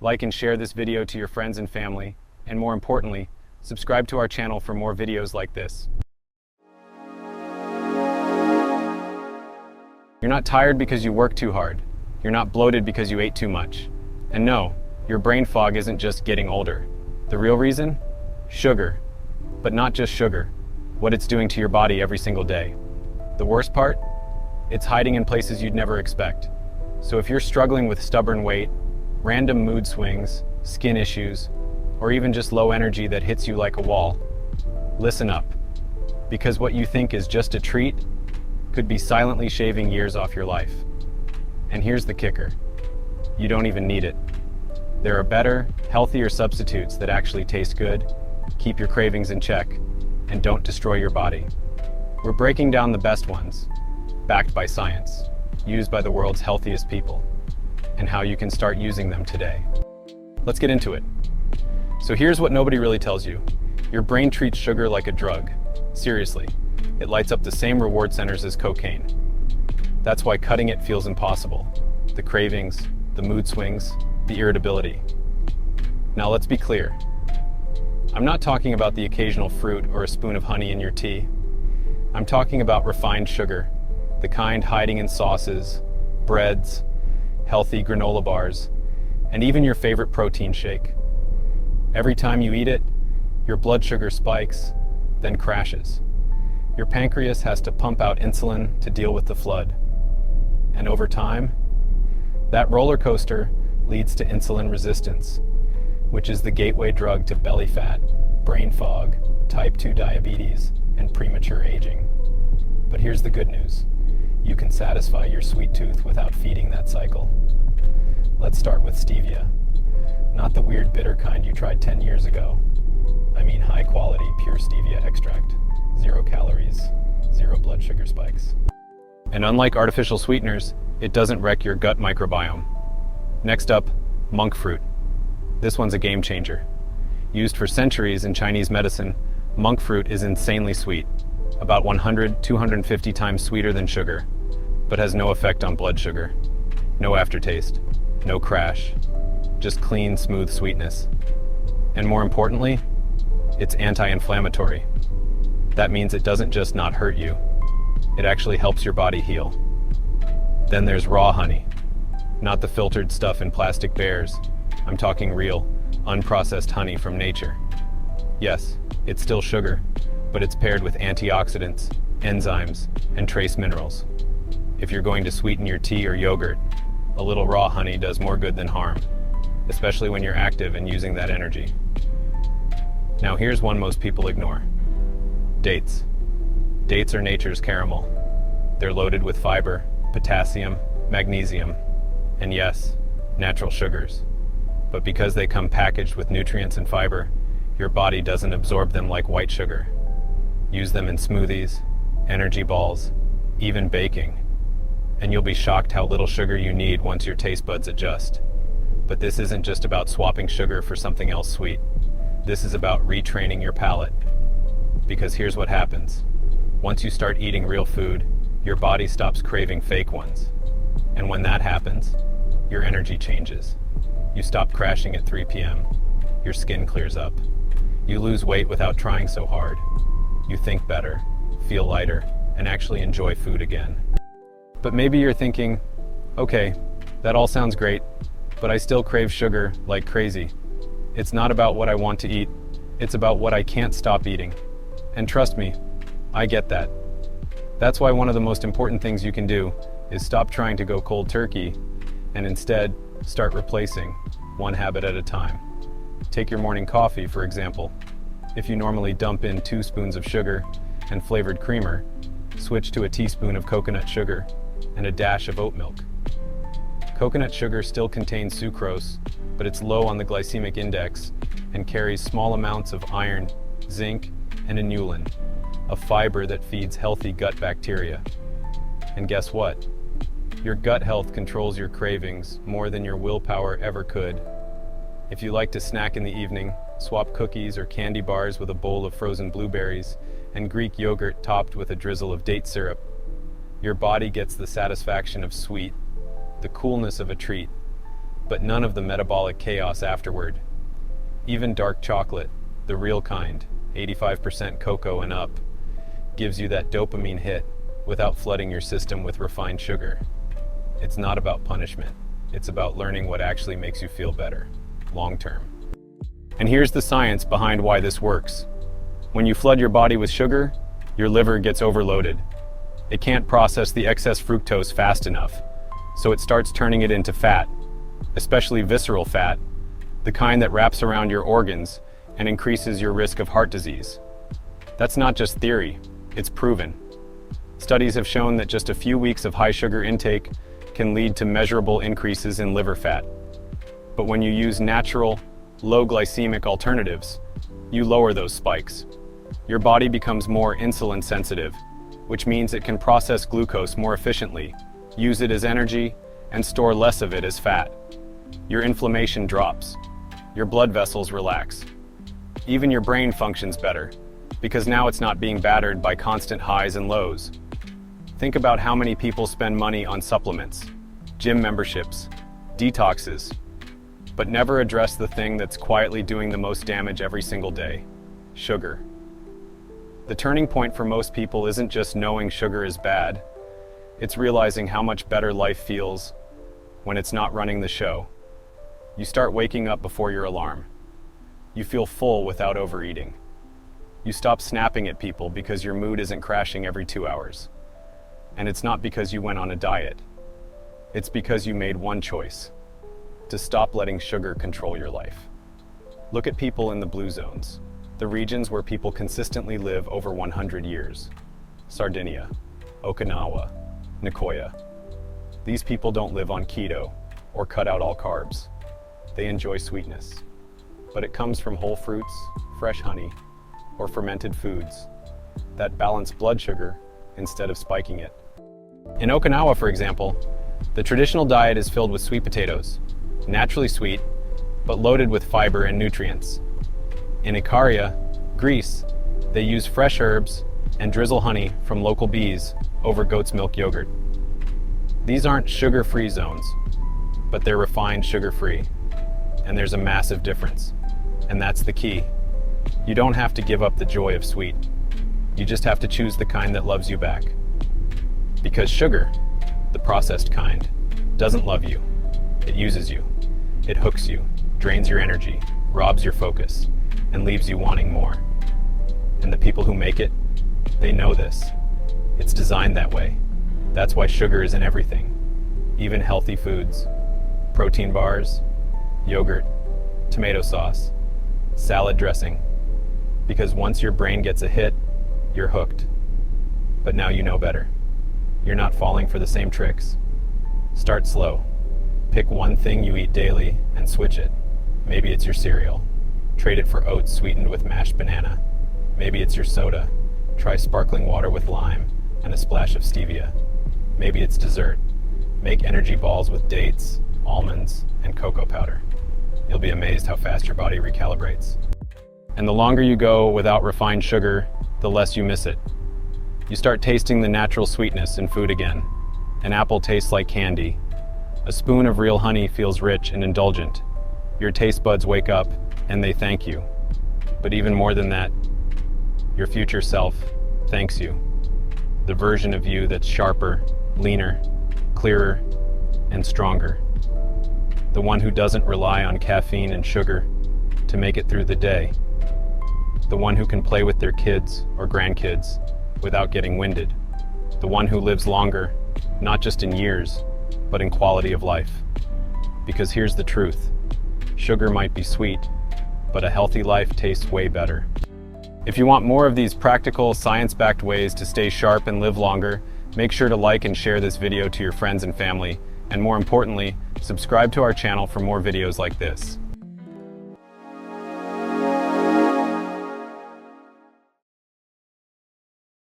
Like and share this video to your friends and family, and more importantly, subscribe to our channel for more videos like this. You're not tired because you work too hard. You're not bloated because you ate too much. And no, your brain fog isn't just getting older. The real reason? Sugar. But not just sugar. What it's doing to your body every single day. The worst part? It's hiding in places you'd never expect. So if you're struggling with stubborn weight, random mood swings, skin issues, or even just low energy that hits you like a wall, listen up. Because what you think is just a treat could be silently shaving years off your life. And here's the kicker. You don't even need it. There are better, healthier substitutes that actually taste good, keep your cravings in check, and don't destroy your body. We're breaking down the best ones, backed by science, used by the world's healthiest people, and how you can start using them today. Let's get into it. So here's what nobody really tells you. Your brain treats sugar like a drug. Seriously, it lights up the same reward centers as cocaine. That's why cutting it feels impossible. The cravings, the mood swings, the irritability. Now let's be clear. I'm not talking about the occasional fruit or a spoon of honey in your tea. I'm talking about refined sugar, the kind hiding in sauces, breads, healthy granola bars, and even your favorite protein shake. Every time you eat it, your blood sugar spikes, then crashes. Your pancreas has to pump out insulin to deal with the flood. And over time, that roller coaster leads to insulin resistance, which is the gateway drug to belly fat, brain fog, type 2 diabetes, and premature aging. But here's the good news. You can satisfy your sweet tooth without feeding that cycle. Let's start with stevia. Not the weird bitter kind you tried 10 years ago. I mean high quality, pure stevia extract. 0 calories, 0 blood sugar spikes. And unlike artificial sweeteners, it doesn't wreck your gut microbiome. Next up, monk fruit. This one's a game changer. Used for centuries in Chinese medicine, monk fruit is insanely sweet, about 100–250 times sweeter than sugar, but has no effect on blood sugar. No aftertaste, no crash, just clean, smooth sweetness. And more importantly, it's anti-inflammatory. That means it doesn't just not hurt you, it actually helps your body heal. Then there's raw honey, not the filtered stuff in plastic bears. I'm talking real, unprocessed honey from nature. Yes, it's still sugar, but it's paired with antioxidants, enzymes, and trace minerals. If you're going to sweeten your tea or yogurt, a little raw honey does more good than harm, especially when you're active and using that energy. Now here's one most people ignore. Dates. Dates are nature's caramel. They're loaded with fiber, potassium, magnesium, and yes, natural sugars. But because they come packaged with nutrients and fiber, your body doesn't absorb them like white sugar. Use them in smoothies, energy balls, even baking. And you'll be shocked how little sugar you need once your taste buds adjust. But this isn't just about swapping sugar for something else sweet. This is about retraining your palate. Because here's what happens. Once you start eating real food, your body stops craving fake ones. And when that happens, your energy changes. You stop crashing at 3 p.m. Your skin clears up. You lose weight without trying so hard. You think better, feel lighter, and actually enjoy food again. But maybe you're thinking, okay, that all sounds great, but I still crave sugar like crazy. It's not about what I want to eat, it's about what I can't stop eating. And trust me, I get that. That's why one of the most important things you can do is stop trying to go cold turkey and instead start replacing one habit at a time. Take your morning coffee, for example. If you normally dump in 2 spoons of sugar and flavored creamer, switch to a teaspoon of coconut sugar and a dash of oat milk. Coconut sugar still contains sucrose, but it's low on the glycemic index and carries small amounts of iron, zinc, and inulin, a fiber that feeds healthy gut bacteria. And guess what? Your gut health controls your cravings more than your willpower ever could. If you like to snack in the evening, swap cookies or candy bars with a bowl of frozen blueberries and Greek yogurt topped with a drizzle of date syrup. Your body gets the satisfaction of sweet, the coolness of a treat, but none of the metabolic chaos afterward. Even dark chocolate, the real kind, 85% cocoa and up, gives you that dopamine hit without flooding your system with refined sugar. It's not about punishment. It's about learning what actually makes you feel better, long term. And here's the science behind why this works. When you flood your body with sugar, your liver gets overloaded. It can't process the excess fructose fast enough, so it starts turning it into fat, especially visceral fat, the kind that wraps around your organs and increases your risk of heart disease. That's not just theory, it's proven. Studies have shown that just a few weeks of high sugar intake can lead to measurable increases in liver fat. But when you use natural, low glycemic alternatives, you lower those spikes. Your body becomes more insulin sensitive, which means it can process glucose more efficiently, use it as energy, and store less of it as fat. Your inflammation drops. Your blood vessels relax. Even your brain functions better, because now it's not being battered by constant highs and lows. Think about how many people spend money on supplements, gym memberships, detoxes, but never address the thing that's quietly doing the most damage every single day: sugar. The turning point for most people isn't just knowing sugar is bad, it's realizing how much better life feels when it's not running the show. You start waking up before your alarm. You feel full without overeating. You stop snapping at people because your mood isn't crashing every 2 hours. And it's not because you went on a diet. It's because you made one choice: to stop letting sugar control your life. Look at people in the blue zones, the regions where people consistently live over 100 years. Sardinia, Okinawa, Nicoya. These people don't live on keto or cut out all carbs. They enjoy sweetness, but it comes from whole fruits, fresh honey, or fermented foods that balance blood sugar instead of spiking it. In Okinawa, for example, the traditional diet is filled with sweet potatoes, naturally sweet, but loaded with fiber and nutrients. In Ikaria, Greece, they use fresh herbs and drizzle honey from local bees over goat's milk yogurt. These aren't sugar-free zones, but they're refined sugar-free. And there's a massive difference. And that's the key. You don't have to give up the joy of sweet. You just have to choose the kind that loves you back. Because sugar, the processed kind, doesn't love you. It uses you. It hooks you, drains your energy, robs your focus, and leaves you wanting more. And the people who make it, they know this. It's designed that way. That's why sugar is in everything. Even healthy foods. Protein bars, yogurt, tomato sauce, salad dressing. Because once your brain gets a hit, you're hooked. But now you know better. You're not falling for the same tricks. Start slow. Pick one thing you eat daily and switch it. Maybe it's your cereal. Trade it for oats sweetened with mashed banana. Maybe it's your soda. Try sparkling water with lime and a splash of stevia. Maybe it's dessert. Make energy balls with dates, almonds, and cocoa powder. You'll be amazed how fast your body recalibrates. And the longer you go without refined sugar, the less you miss it. You start tasting the natural sweetness in food again. An apple tastes like candy. A spoon of real honey feels rich and indulgent. Your taste buds wake up and they thank you. But even more than that, your future self thanks you. The version of you that's sharper, leaner, clearer, and stronger. The one who doesn't rely on caffeine and sugar to make it through the day. The one who can play with their kids or grandkids without getting winded. The one who lives longer, not just in years, but in quality of life. Because here's the truth. Sugar might be sweet, but a healthy life tastes way better. If you want more of these practical, science-backed ways to stay sharp and live longer, make sure to like and share this video to your friends and family, and more importantly, subscribe to our channel for more videos like this.